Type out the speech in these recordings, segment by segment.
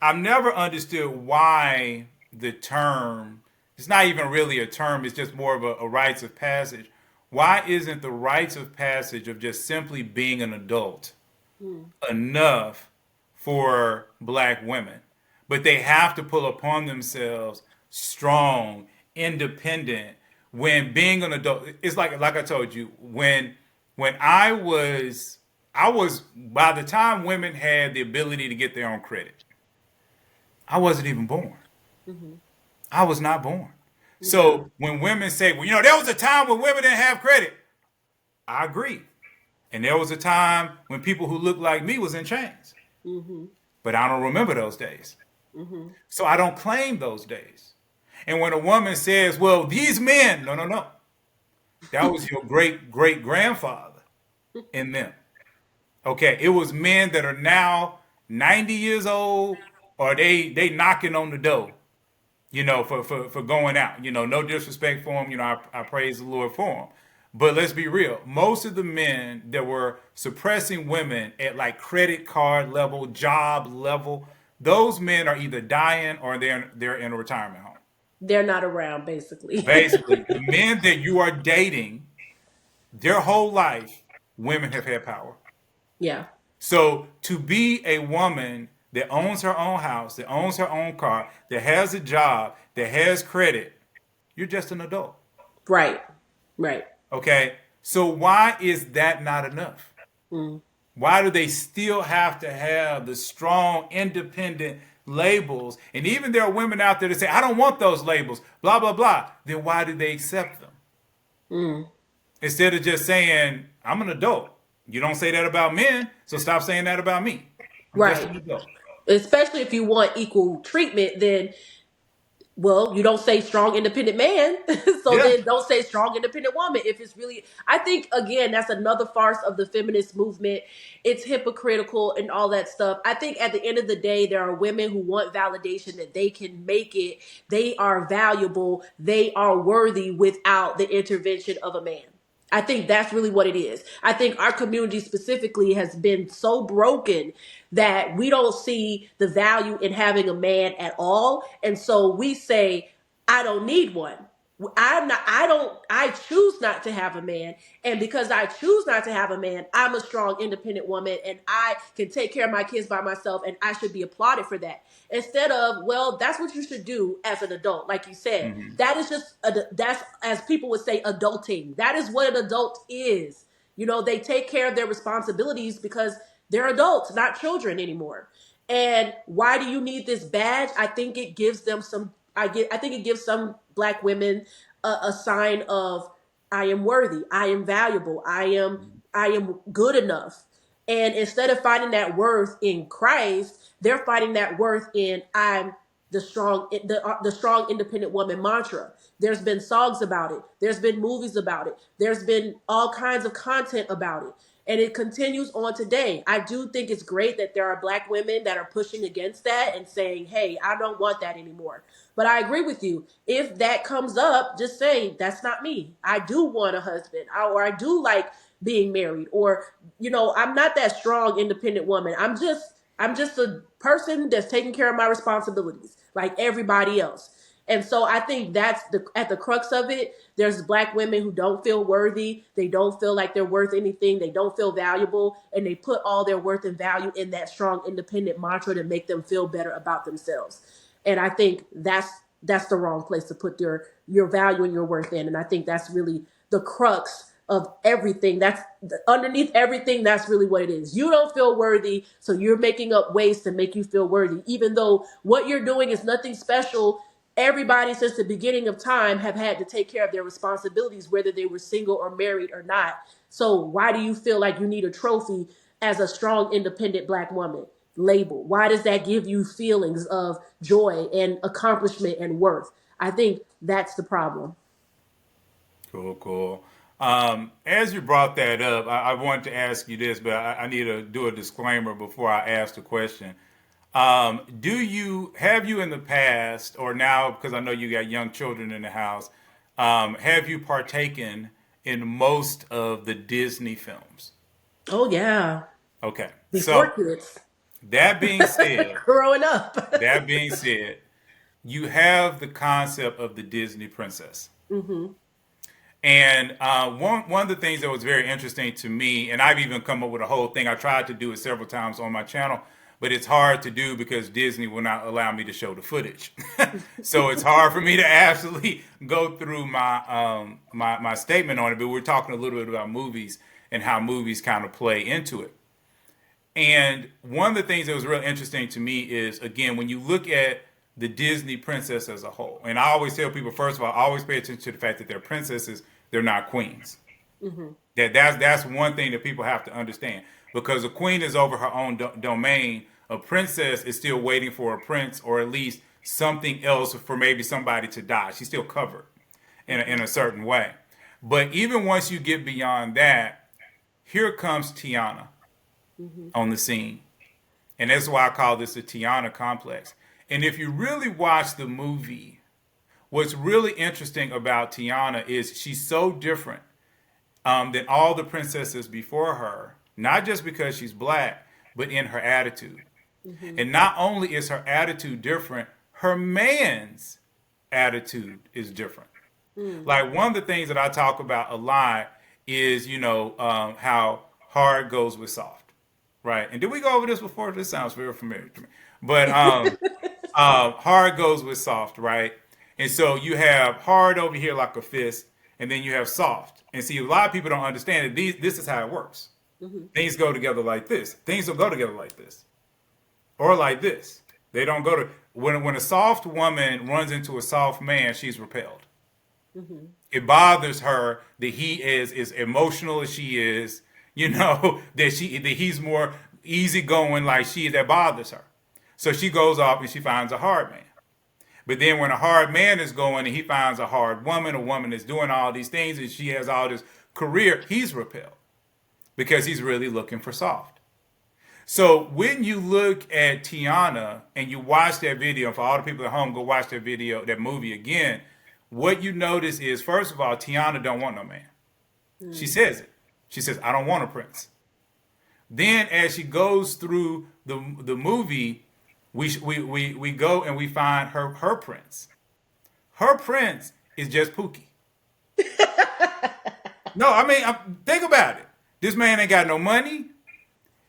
I've never understood why the term, it's not even really a term, it's just more of a rites of passage. Why isn't the rites of passage of just simply being an adult Mm. enough for black women? But they have to pull upon themselves strong, independent, when being an adult. It's like I told you, when I was by the time women had the ability to get their own credit, I wasn't even born. Hmm. I was not born. Yeah. So when women say, well, there was a time when women didn't have credit, I agree. And there was a time when people who looked like me was in chains. Hmm. But I don't remember those days. Hmm. So I don't claim those days. And when a woman says, well, these men, no, no, no. That was your great great grandfather in them. Okay. It was men that are now 90 years old, or they knocking on the door, for going out. No disrespect for them. I praise the Lord for them. But let's be real. Most of the men that were suppressing women at like credit card level, job level, those men are either dying or they're in a retirement home. They're not around, basically. Basically, the men that you are dating, their whole life, women have had power. Yeah. So to be a woman that owns her own house, that owns her own car, that has a job, that has credit, you're just an adult. Right. Right. Okay? So why is that not enough? Mm. Why do they still have to have the strong, independent labels? And even there are women out there that say, I don't want those labels, blah, blah, blah. Then why do they accept them? Mm. Instead of just saying, I'm an adult. You don't say that about men, so stop saying that about me. I'm just Right. an adult. Especially if you want equal treatment, then, well, you don't say strong independent man. So Yeah. then don't say strong independent woman. If it's really, I think, again, that's another farce of the feminist movement. It's hypocritical and all that stuff. I think at the end of the day, there are women who want validation that they can make it, they are valuable, they are worthy without the intervention of a man. I think that's really what it is. I think our community specifically has been so broken that we don't see the value in having a man at all. And so we say, I don't need one. I choose not to have a man. And because I choose not to have a man, I'm a strong, independent woman and I can take care of my kids by myself and I should be applauded for that. Instead of, well, that's what you should do as an adult. Like you said, Hmm. that is just, that's, as people would say, adulting. That is what an adult is. They take care of their responsibilities because they're adults, not children anymore. And why do you need this badge? I think it gives them some. I think it gives some black women a sign of I am worthy, I am valuable, I am good enough. And instead of finding that worth in Christ, they're finding that worth in I'm the strong independent woman mantra. There's been songs about it. There's been movies about it. There's been all kinds of content about it. And it continues on today. I do think it's great that there are black women that are pushing against that and saying, hey, I don't want that anymore. But I agree with you. If that comes up, just say, that's not me. I do want a husband, or I do like being married, or, I'm not that strong, independent woman. I'm just a person that's taking care of my responsibilities like everybody else. And so I think that's at the crux of it. There's black women who don't feel worthy. They don't feel like they're worth anything. They don't feel valuable. And they put all their worth and value in that strong independent mantra to make them feel better about themselves. And I think that's the wrong place to put your value and your worth in. And I think that's really the crux of everything. That's underneath everything. That's really what it is. You don't feel worthy, so you're making up ways to make you feel worthy, even though what you're doing is nothing special. Everybody since the beginning of time have had to take care of their responsibilities, whether they were single or married or not. So why do you feel like you need a trophy as a strong, independent black woman label? Why does that give you feelings of joy and accomplishment and worth? I think that's the problem. Cool, cool. As you brought that up, I wanted to ask you this, but I need to do a disclaimer before I ask the question. Have you in the past or now, because I know you got young children in the house, have you partaken in most of the Disney films? Oh yeah, Okay, before so kids. That being said, growing up. that being said, you have the concept of the Disney princess. Hmm. And one of the things that was very interesting to me, and I've even come up with a whole thing. I tried to do it several times on my channel, but it's hard to do because Disney will not allow me to show the footage. So it's hard for me to actually go through my statement on it. But we're talking a little bit about movies and how movies kind of play into it. And one of the things that was real interesting to me is, again, when you look at the Disney princess as a whole, and I always tell people, first of all, always pay attention to the fact that they're princesses, they're not queens. Hmm. That's one thing that people have to understand, because a queen is over her own domain. A princess is still waiting for a prince, or at least something else, for maybe somebody to die. She's still covered in a certain way. But even once you get beyond that, here comes Tiana Hmm. on the scene. And that's why I call this the Tiana complex. And if you really watch the movie, what's really interesting about Tiana is she's so different than all the princesses before her, not just because she's black, but in her attitude. Hmm. And not only is her attitude different, her man's attitude is different. Mm. Like, one of the things that I talk about a lot is, how hard goes with soft, right? And did we go over this before? This sounds very familiar to me. But hard goes with soft, right? And so you have hard over here like a fist, and then you have soft. And see, a lot of people don't understand that this is how it works. Hmm. Things go together like this. Things don't go together like this, or like this. They don't go to when a soft woman runs into a soft man, she's repelled. Hmm. It bothers her that he is as emotional as she is. That he's more easygoing like she is. That bothers her. So she goes off and she finds a hard man. But then when a hard man is going and he finds a woman is doing all these things, and she has all this career, he's repelled because he's really looking for soft. So when you look at Tiana and you watch that video, for all the people at home, go watch that video, that movie again. What you notice is, first of all, Tiana don't want no man. She Mm. says it. She says, "I don't want a prince." Then, as she goes through the movie, we go and we find her prince. Her prince is just Pookie. No, I mean, think about it. This man ain't got no money.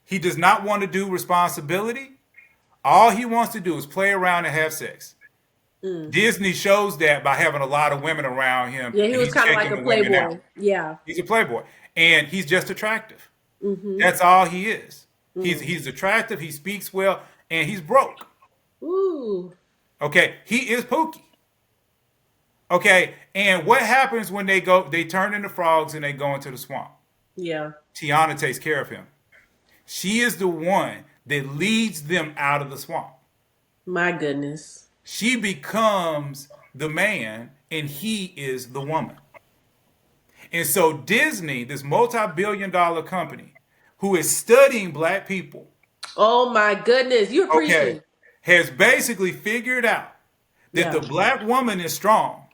He does not want to do responsibility. All he wants to do is play around and have sex. Mm. Disney shows that by having a lot of women around him, Yeah, he and was he's kind of like checking a the women out. playboy. Yeah. He's a playboy, and he's just attractive. Hmm. That's all he is. He's Mm. he's attractive. He speaks well, and he's broke. Ooh. Okay, he is Pookie. Okay, and what happens when they go? They turn into frogs and they go into the swamp. Yeah. Tiana takes care of him. She is the one that leads them out of the swamp. My goodness. She becomes the man, and he is the woman. And so Disney, this multi-billion-dollar company, who is studying black people, Oh my goodness. You're okay, preaching. has basically figured out that Yeah. the black woman is strong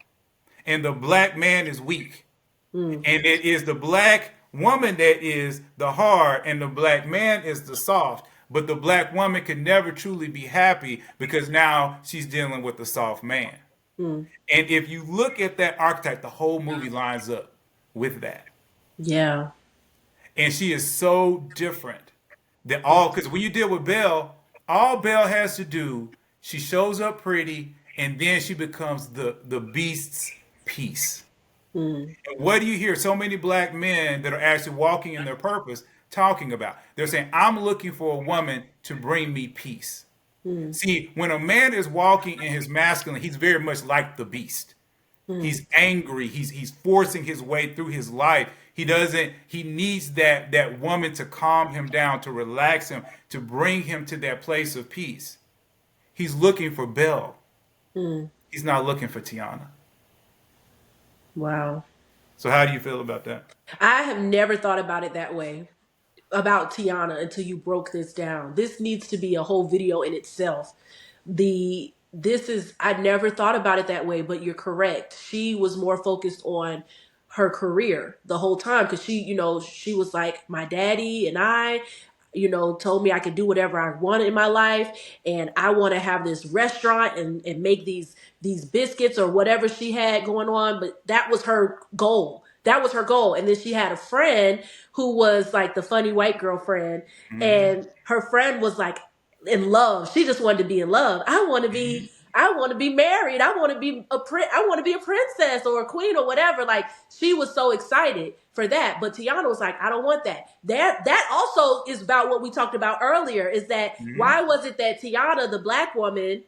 and the black man is weak. Mm. And it is the black woman that is the hard and the black man is the soft. But the black woman can never truly be happy because now she's dealing with the soft man. Mm. And if you look at that archetype, the whole movie lines up with that. Yeah. And she is so different that all, because when you deal with Belle, all Belle has to do, she shows up pretty, and then she becomes the beast's piece. Mm. And what do you hear so many black men that are actually walking in their purpose talking about? They're saying, "I'm looking for a woman to bring me peace." Mm. See, when a man is walking in his masculine, he's very much like the beast. Mm. He's angry. He's forcing his way through his life. He needs that woman to calm him down, to relax him, to bring him to that place of peace. He's looking for Belle. Mm. He's not looking for Tiana. Wow. So how do you feel about that? I have never thought about it that way, about Tiana, until you broke this down. This needs to be a whole video in itself. I never thought about it that way, but you're correct. She was more focused on her career the whole time, because she was like, my daddy and I. told me I could do whatever I wanted in my life, and I want to have this restaurant and make these biscuits or whatever she had going on. But that was her goal. That was her goal. And then she had a friend who was like the funny white girlfriend, Mm-hmm. and her friend was like in love. She just wanted to be in love. I want to be married. I want to be I want to be a princess or a queen or whatever. Like, she was so excited for that. But Tiana was like, I don't want that. That also is about what we talked about earlier, is that Mm-hmm. why was it that Tiana, the black woman,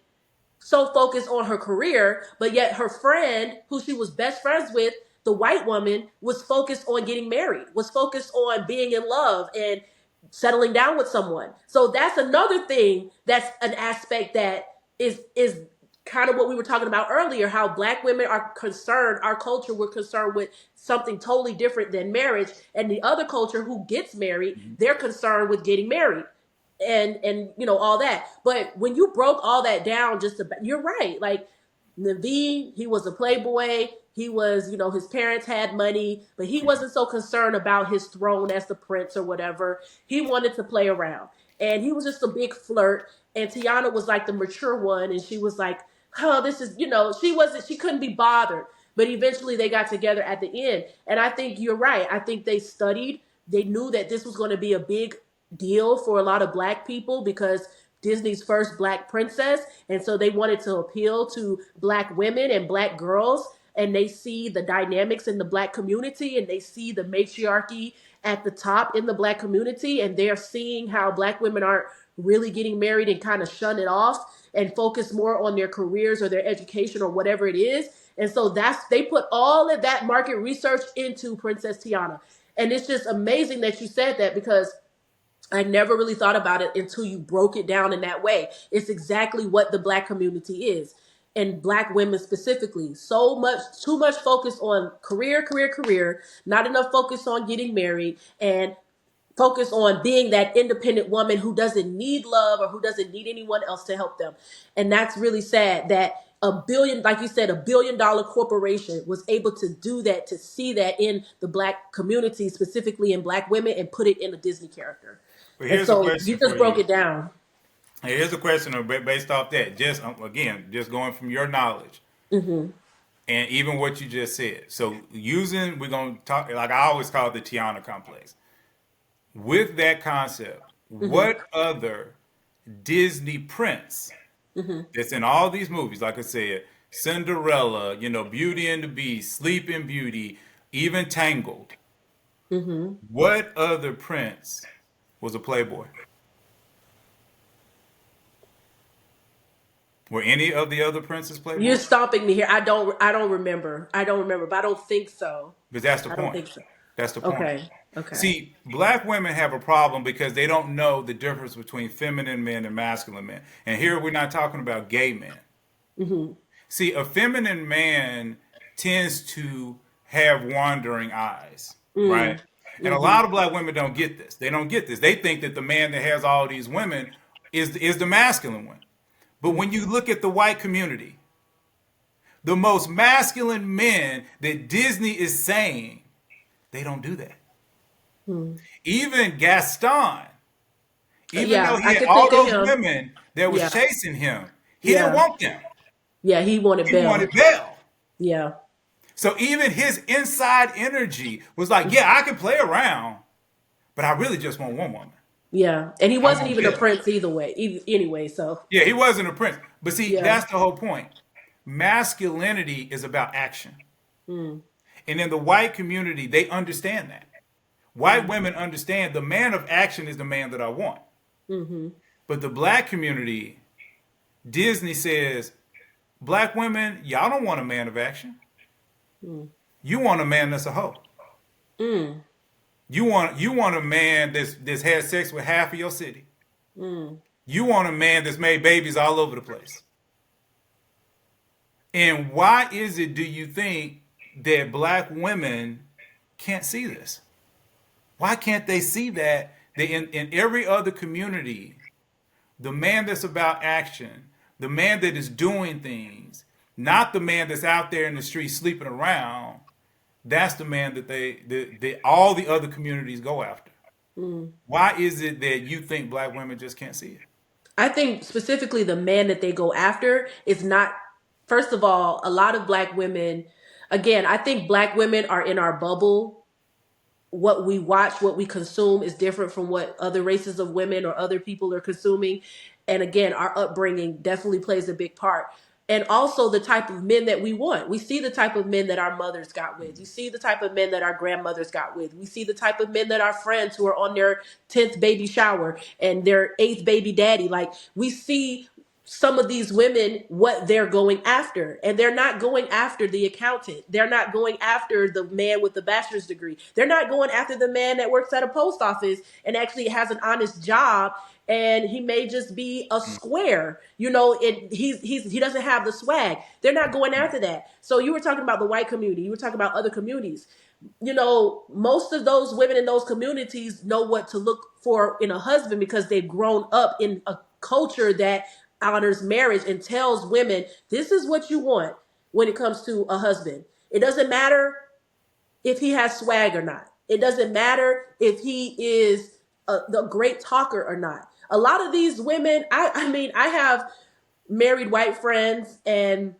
so focused on her career, but yet her friend, who she was best friends with, the white woman, was focused on getting married, was focused on being in love and settling down with someone. So that's another thing, that's an aspect that is kind of what we were talking about earlier, how black women are concerned, our culture, we're concerned with something totally different than marriage, and the other culture who gets married, they're concerned with getting married and all that. But when you broke all that down, just about, you're right. Like, Naveed, he was a playboy. He was, his parents had money, but he wasn't so concerned about his throne as the prince or whatever. He wanted to play around, and he was just a big flirt. And Tiana was like the mature one, and she was like, "Oh, this is," she couldn't be bothered. But eventually, they got together at the end, and I think you're right. I think they studied. They knew that this was going to be a big deal for a lot of black people because Disney's first black princess. And so they wanted to appeal to black women and black girls. And they see the dynamics in the black community, and they see the matriarchy at the top in the black community. And they're seeing how black women aren't really getting married and kind of shun it off and focus more on their careers or their education or whatever it is. And so they put all of that market research into Princess Tiana. And it's just amazing that you said that, because I never really thought about it until you broke it down in that way. It's exactly what the black community is, and black women specifically. Too much focus on career, career, career, not enough focus on getting married, and focus on being that independent woman who doesn't need love or who doesn't need anyone else to help them. And that's really sad that like you said, $1 billion corporation was able to do that, to see that in the black community, specifically in black women, and put it in a Disney character. But And here's a so you question just for broke you. it down. Here's a question based off that. Just again, just going from your knowledge Hmm. and even what you just said. So we're gonna talk like I always call it the Tiana complex. With that concept, Hmm. what other Disney prince Hmm. that's in all these movies, like I said, Cinderella, Beauty and the Beast, Sleeping Beauty, even Tangled. Hmm. What other prince was a playboy? Were any of the other princes You're playboys? stomping me here. I don't remember. I don't remember, but I don't think so. Because that's the I don't point. think so. That's the point. Okay. Okay. See, black women have a problem because they don't know the difference between feminine men and masculine men. And here we're not talking about gay men. Hmm. See, a feminine man tends to have wandering eyes, right? Mm. And a Hmm. lot of black women don't get this. They don't get this. They think that the man that has all these women is the masculine one. But when you look at the white community, the most masculine men that Disney is saying, they don't do that. Mm. Even Gaston, even though Yeah, he I had could all think of those him. women that was Yeah. chasing him, he didn't Yeah. want them. Yeah. He wanted He wanted Belle. Belle. Yeah. So even his inside energy was like, yeah, I can play around, but I really just want one woman. Yeah. And he I wasn't want even a Belle. prince either way. Anyway. So Yeah, he wasn't a prince. But see, yeah. that's the whole point. Masculinity is about action. Mm. And in the white community, they understand that. White Mm. women understand the man of action is the man that I want. Hmm. But the black community, Disney says, black women, y'all don't want a man of action. Mm. You want a man that's a hoe. Mm. You want a man that's had sex with half of your city. Mm. You want a man that's made babies all over the place. And why is it, do you think, that black women can't see this? Why can't they see that in every other community, the man that's about action, the man that is doing things, not the man that's out there in the street sleeping around, that's the man that all the other communities go after. Mm. Why is it that you think black women just can't see it? I think specifically the man that they go after is not, first of all, a lot of black women, again, I think black women are in our bubble. What we watch, what we consume is different from what other races of women or other people are consuming. And again, our upbringing definitely plays a big part. And also the type of men that we want. We see the type of men that our mothers got with. You see the type of men that our grandmothers got with. We see the type of men that our friends who are on their 10th baby shower and their 8th baby daddy. Like we see some of these women what they're going after, and they're not going after the accountant, they're not going after the man with the bachelor's degree, they're not going after the man that works at a post office and actually has an honest job, and he may just be a square, you know, he doesn't have the swag. They're not going after that. So you were talking about the white community, you were talking about other communities. You know, most of those women in those communities know what to look for in a husband because they've grown up in a culture that honors marriage and tells women this is what you want when it comes to a husband. It doesn't matter if he has swag or not. It doesn't matter if he is the great talker or not. A lot of these women, I mean, I have married white friends, and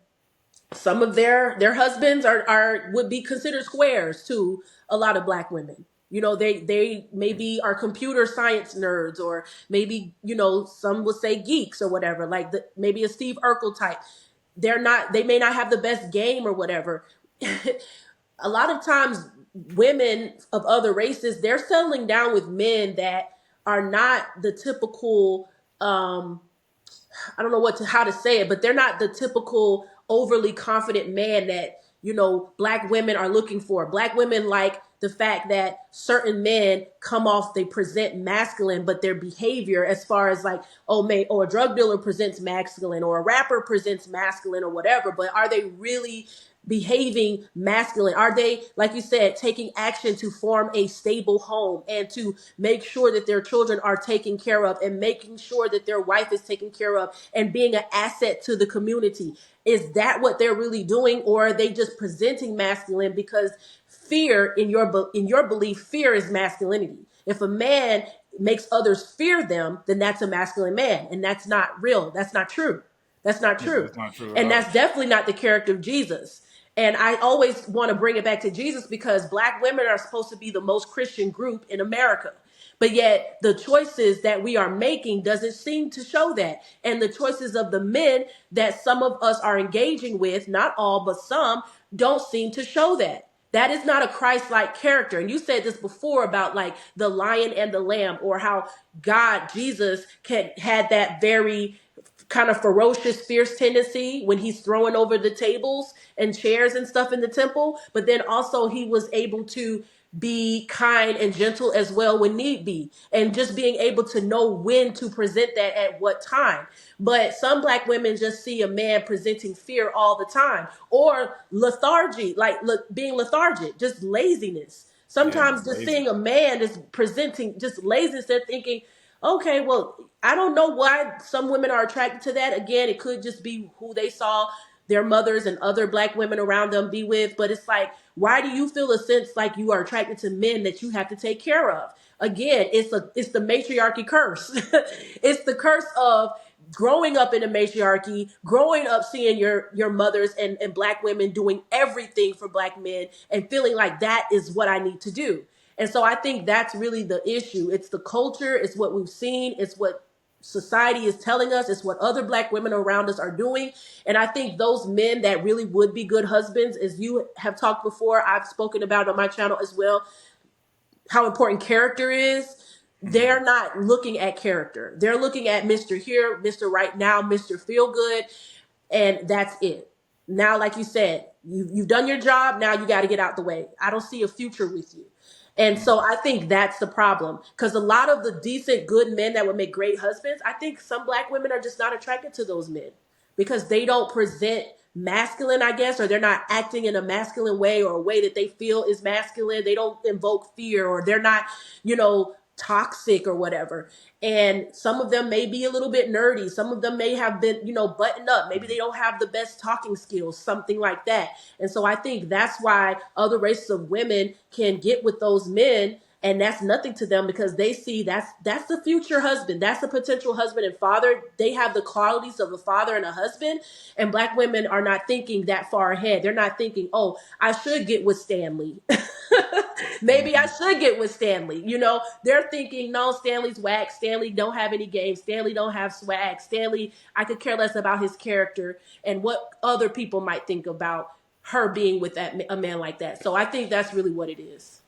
some of their husbands are would be considered squares to a lot of black women. You know, they maybe are computer science nerds, or maybe, you know, some would say geeks or whatever, like maybe a Steve Urkel type. They may not have the best game or whatever. A lot of times women of other races, they're settling down with men that are not the typical I don't know how to say it, but they're not the typical overly confident man that, you know, black women are looking for. Black women like the fact that certain men come off, they present masculine, but their behavior, as far as like, or a drug dealer presents masculine, or a rapper presents masculine, or whatever, but are they really behaving masculine? Are they, like you said, taking action to form a stable home and to make sure that their children are taken care of, and making sure that their wife is taken care of, and being an asset to the community? Is that what they're really doing, or are they just presenting masculine because fear, in your belief, fear is masculinity? If a man makes others fear them, then that's a masculine man, and that's not real. That's not true. That's not Yeah, true. that's not true at And all. that's definitely not the character of Jesus. And I always want to bring it back to Jesus because black women are supposed to be the most Christian group in America. But yet the choices that we are making doesn't seem to show that. And the choices of the men that some of us are engaging with, not all, but some, don't seem to show that. That is not a Christ-like character. And you said this before about like the lion and the lamb, or how God, Jesus, had that very kind of ferocious, fierce tendency when he's throwing over the tables and chairs and stuff in the temple. But then also he was able to be kind and gentle as well when need be, and just being able to know when to present that at what time. But some black women just see a man presenting fear all the time, or lethargy, like being lethargic, just laziness. Yeah, Sometimes just lazy. seeing a man is presenting just laziness, they're thinking, okay, well, I don't know why some women are attracted to that. Again, it could just be who they saw their mothers and other black women around them be with. But it's like, why do you feel a sense like you are attracted to men that you have to take care of? Again, it's the matriarchy curse. It's the curse of growing up in a matriarchy, growing up seeing your mothers and black women doing everything for black men, and feeling like that is what I need to do. And so I think that's really the issue. It's the culture, it's what we've seen, it's what society is telling us, it's what other black women around us are doing. And I think those men that really would be good husbands, as you have talked before, I've spoken about on my channel as well, how important character is. Mhm. They're not looking at character. They're looking at Mr. Here, Mr. Right Now, Mr. Feel Good, and that's it. Now, like you said, you've done your job. Now you got to get out the way. I don't see a future with you. And so I think that's the problem, because a lot of the decent, good men that would make great husbands, I think some black women are just not attracted to those men because they don't present masculine, I guess, or they're not acting in a masculine way, or a way that they feel is masculine. They don't invoke fear, or they're not, you know, toxic or whatever. And some of them may be a little bit nerdy. Some of them may have been, you know, buttoned up. Maybe they don't have the best talking skills, something like that. And so I think that's why other races of women can get with those men and that's nothing to them because they see that's the future husband, that's the potential husband and father. They have the qualities of a father and a husband, and Black women are not thinking that far ahead. They're not thinking, oh, I should get with Stanley. Maybe I should get with Stanley. You know, they're thinking, no, Stanley's whack. Stanley don't have any game. Stanley don't have swag. Stanley, I could care less about his character and what other people might think about her being with a man like that. So I think that's really what it is.